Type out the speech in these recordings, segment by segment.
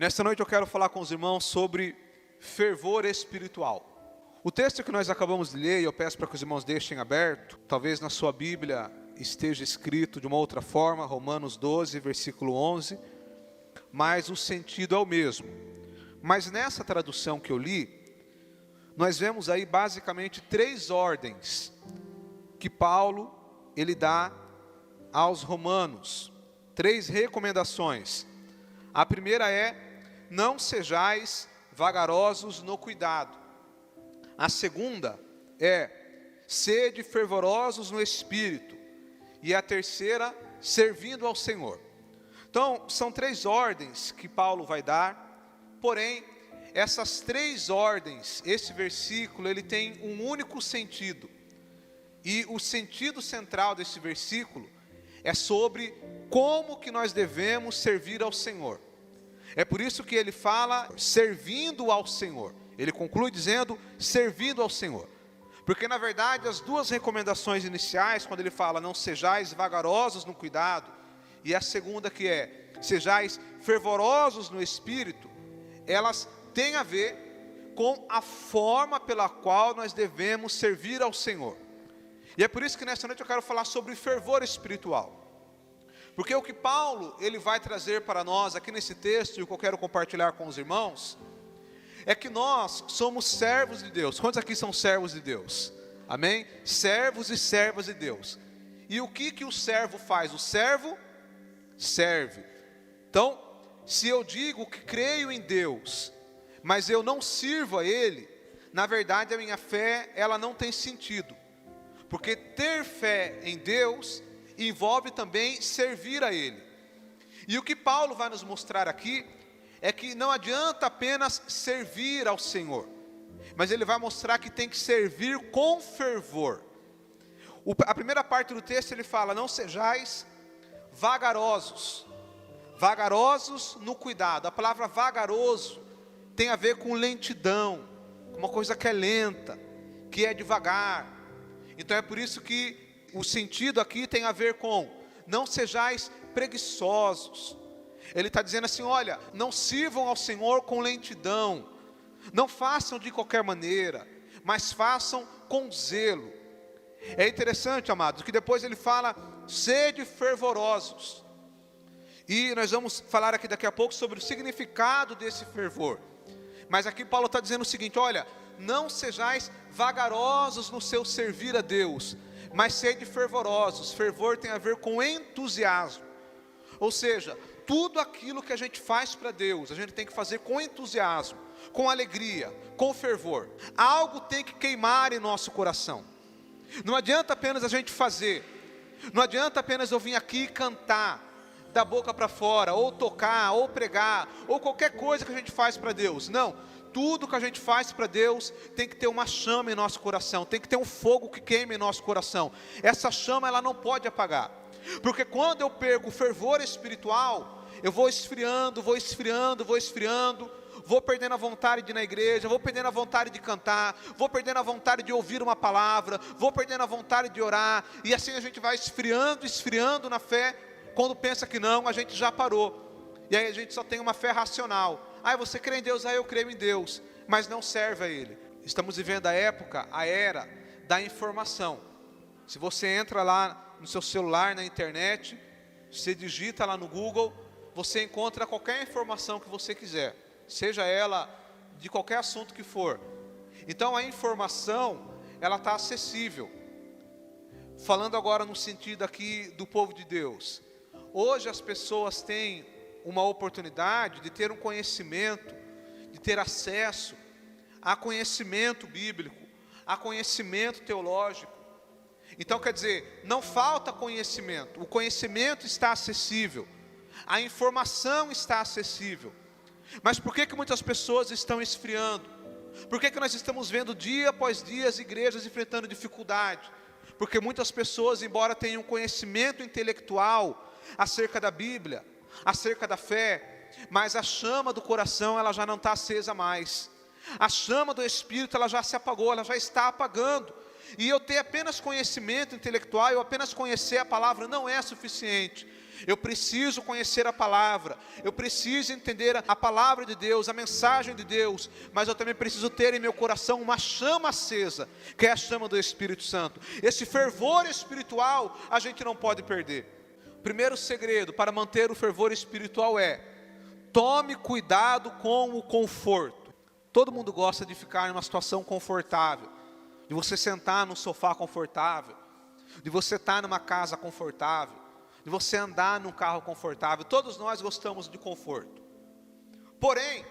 Nesta noite eu quero falar com os irmãos sobre fervor espiritual. O texto que nós acabamos de ler, eu peço para que os irmãos deixem aberto, talvez na sua Bíblia esteja escrito de uma outra forma, Romanos 12, versículo 11, mas o sentido é o mesmo. Mas nessa tradução que eu li, nós vemos aí basicamente três ordens que Paulo ele dá aos romanos, três recomendações. A primeira é: não sejais vagarosos no cuidado. A segunda é: sede fervorosos no espírito. E a terceira, servindo ao Senhor. Então, são três ordens que Paulo vai dar, porém, essas três ordens, esse versículo, ele tem um único sentido. E o sentido central desse versículo é sobre como que nós devemos servir ao Senhor. É por isso que ele fala servindo ao Senhor. Ele conclui dizendo servindo ao Senhor. Porque na verdade as duas recomendações iniciais, quando ele fala não sejais vagarosos no cuidado, e a segunda que é sejais fervorosos no espírito, elas têm a ver com a forma pela qual nós devemos servir ao Senhor. E é por isso que nesta noite eu quero falar sobre fervor espiritual. Porque o que Paulo ele vai trazer para nós aqui nesse texto, e o que eu quero compartilhar com os irmãos, é que nós somos servos de Deus. Quantos aqui são servos de Deus? Amém? Servos e servas de Deus. E o que o servo faz? O servo serve. Então, se eu digo que creio em Deus, mas eu não sirvo a Ele, na verdade a minha fé ela não tem sentido. Porque ter fé em Deus envolve também servir a Ele. E o que Paulo vai nos mostrar aqui é que não adianta apenas servir ao Senhor, mas ele vai mostrar que tem que servir com fervor. A primeira parte do texto ele fala: não sejais vagarosos. Vagarosos no cuidado. A palavra vagaroso tem a ver com lentidão, com uma coisa que é lenta, que é devagar. Então é por isso que o sentido aqui tem a ver com não sejais preguiçosos. Ele está dizendo assim: olha, não sirvam ao Senhor com lentidão, não façam de qualquer maneira, mas façam com zelo. É interessante, amados, que depois ele fala sede fervorosos. E nós vamos falar aqui daqui a pouco sobre o significado desse fervor. Mas aqui Paulo está dizendo o seguinte: olha, não sejais vagarosos no seu servir a Deus, mas sede fervorosos. Fervor tem a ver com entusiasmo. Ou seja, tudo aquilo que a gente faz para Deus, a gente tem que fazer com entusiasmo, com alegria, com fervor. Algo tem que queimar em nosso coração. Não adianta apenas a gente fazer. Não adianta apenas eu vir aqui cantar da boca para fora, ou tocar, ou pregar, ou qualquer coisa que a gente faz para Deus. Não. Tudo que a gente faz para Deus tem que ter uma chama em nosso coração, tem que ter um fogo que queime em nosso coração. Essa chama ela não pode apagar, porque quando eu perco o fervor espiritual, eu vou esfriando, vou perdendo a vontade de ir na igreja, vou perdendo a vontade de cantar, vou perdendo a vontade de ouvir uma palavra, vou perdendo a vontade de orar, e assim a gente vai esfriando na fé. Quando pensa que não, a gente já parou, e aí a gente só tem uma fé racional. Você crê em Deus? Eu creio em Deus, mas não serve a Ele. Estamos vivendo a era da informação. Se você entra lá no seu celular, na internet, você digita lá no Google, você encontra qualquer informação que você quiser, seja ela de qualquer assunto que for. Então a informação, ela está acessível. Falando agora no sentido aqui do povo de Deus, hoje as pessoas têm uma oportunidade de ter um conhecimento, de ter acesso a conhecimento bíblico, a conhecimento teológico. Então quer dizer, não falta conhecimento, o conhecimento está acessível, a informação está acessível. Mas por que muitas pessoas estão esfriando? Por que nós estamos vendo dia após dia as igrejas enfrentando dificuldade? Porque muitas pessoas, embora tenham conhecimento intelectual acerca da Bíblia, acerca da fé, mas a chama do coração ela já não está acesa mais. A chama do Espírito ela já se apagou, ela já está apagando. E eu ter apenas conhecimento intelectual, eu apenas conhecer a palavra não é suficiente. Eu preciso conhecer a palavra, eu preciso entender a palavra de Deus, a mensagem de Deus, mas eu também preciso ter em meu coração uma chama acesa, que é a chama do Espírito Santo. Esse fervor espiritual a gente não pode perder. O primeiro segredo para manter o fervor espiritual é: tome cuidado com o conforto. Todo mundo gosta de ficar em uma situação confortável, de você sentar num sofá confortável, de você estar numa casa confortável, de você andar num carro confortável. Todos nós gostamos de conforto. Porém,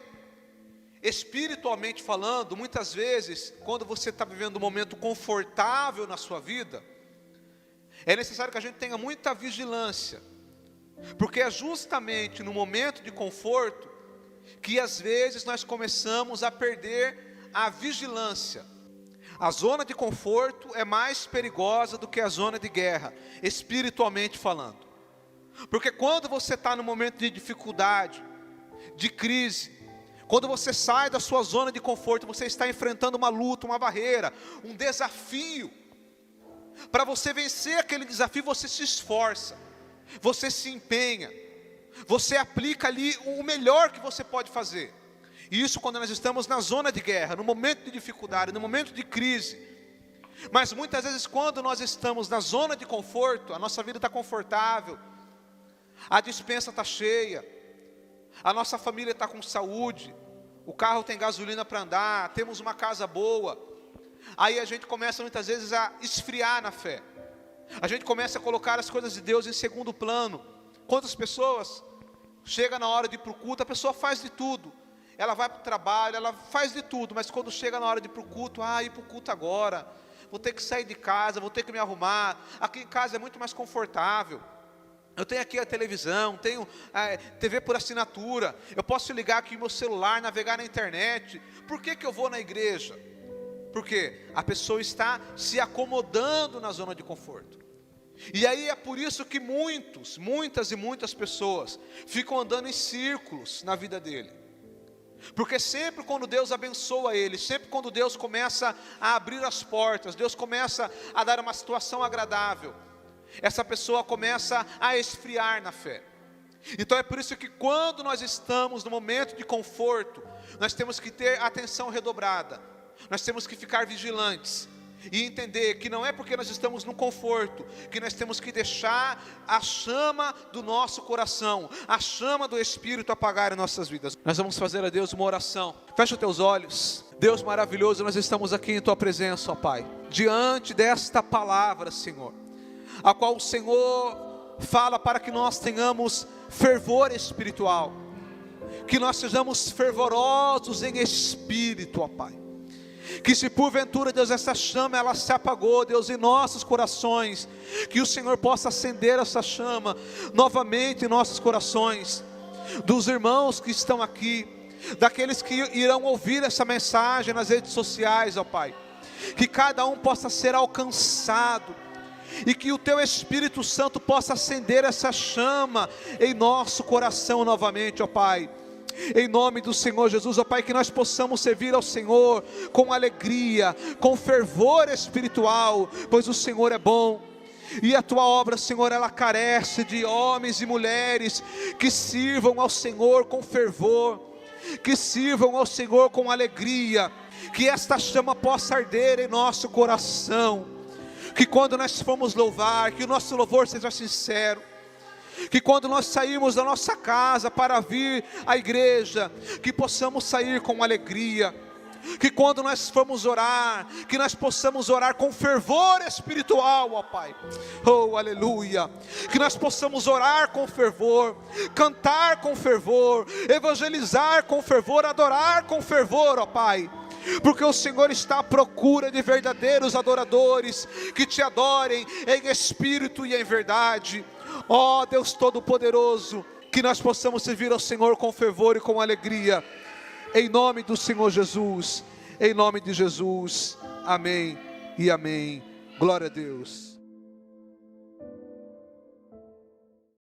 espiritualmente falando, muitas vezes, quando você está vivendo um momento confortável na sua vida, é necessário que a gente tenha muita vigilância, porque é justamente no momento de conforto que às vezes nós começamos a perder a vigilância. A zona de conforto é mais perigosa do que a zona de guerra, espiritualmente falando. Porque quando você está no momento de dificuldade, de crise, quando você sai da sua zona de conforto, você está enfrentando uma luta, uma barreira, um desafio. Para você vencer aquele desafio, você se esforça, você se empenha, você aplica ali o melhor que você pode fazer. E isso quando nós estamos na zona de guerra, no momento de dificuldade, no momento de crise. Mas muitas vezes quando nós estamos na zona de conforto, a nossa vida está confortável, a despensa está cheia, a nossa família está com saúde, o carro tem gasolina para andar, temos uma casa boa. Aí a gente começa muitas vezes a esfriar na fé. A gente começa a colocar as coisas de Deus em segundo plano. Quantas pessoas chega na hora de ir para o culto, a pessoa faz de tudo. Ela vai para o trabalho, ela faz de tudo, mas quando chega na hora de ir para o culto, ir para o culto agora, vou ter que sair de casa, vou ter que me arrumar, aqui em casa é muito mais confortável, eu tenho aqui a televisão, tenho TV por assinatura, eu posso ligar aqui meu celular, navegar na internet, por que eu vou na igreja? Porque a pessoa está se acomodando na zona de conforto. E aí é por isso que muitas pessoas ficam andando em círculos na vida dele. Porque sempre quando Deus abençoa ele, sempre quando Deus começa a abrir as portas, Deus começa a dar uma situação agradável, essa pessoa começa a esfriar na fé. Então é por isso que quando nós estamos no momento de conforto, nós temos que ter atenção redobrada, nós temos que ficar vigilantes, e entender que não é porque nós estamos no conforto que nós temos que deixar a chama do nosso coração, a chama do Espírito apagar em nossas vidas. Nós vamos fazer a Deus uma oração. Fecha os teus olhos. Deus maravilhoso, nós estamos aqui em tua presença, ó Pai, diante desta palavra, Senhor, a qual o Senhor fala para que nós tenhamos fervor espiritual, que nós sejamos fervorosos em espírito, ó Pai. Que se porventura, Deus, essa chama ela se apagou, Deus, em nossos corações, que o Senhor possa acender essa chama novamente em nossos corações, dos irmãos que estão aqui, daqueles que irão ouvir essa mensagem nas redes sociais, ó Pai, que cada um possa ser alcançado, e que o Teu Espírito Santo possa acender essa chama em nosso coração novamente, ó Pai. Em nome do Senhor Jesus, ó Pai, que nós possamos servir ao Senhor com alegria, com fervor espiritual, pois o Senhor é bom. E a Tua obra, Senhor, ela carece de homens e mulheres que sirvam ao Senhor com fervor, que sirvam ao Senhor com alegria, que esta chama possa arder em nosso coração, que quando nós formos louvar, que o nosso louvor seja sincero, que quando nós sairmos da nossa casa para vir à igreja, que possamos sair com alegria, que quando nós formos orar, que nós possamos orar com fervor espiritual, ó Pai, oh aleluia, que nós possamos orar com fervor, cantar com fervor, evangelizar com fervor, adorar com fervor, ó Pai, porque o Senhor está à procura de verdadeiros adoradores, que Te adorem em espírito e em verdade. Ó Deus Todo-Poderoso, que nós possamos servir ao Senhor com fervor e com alegria, em nome do Senhor Jesus, em nome de Jesus, amém e amém, glória a Deus.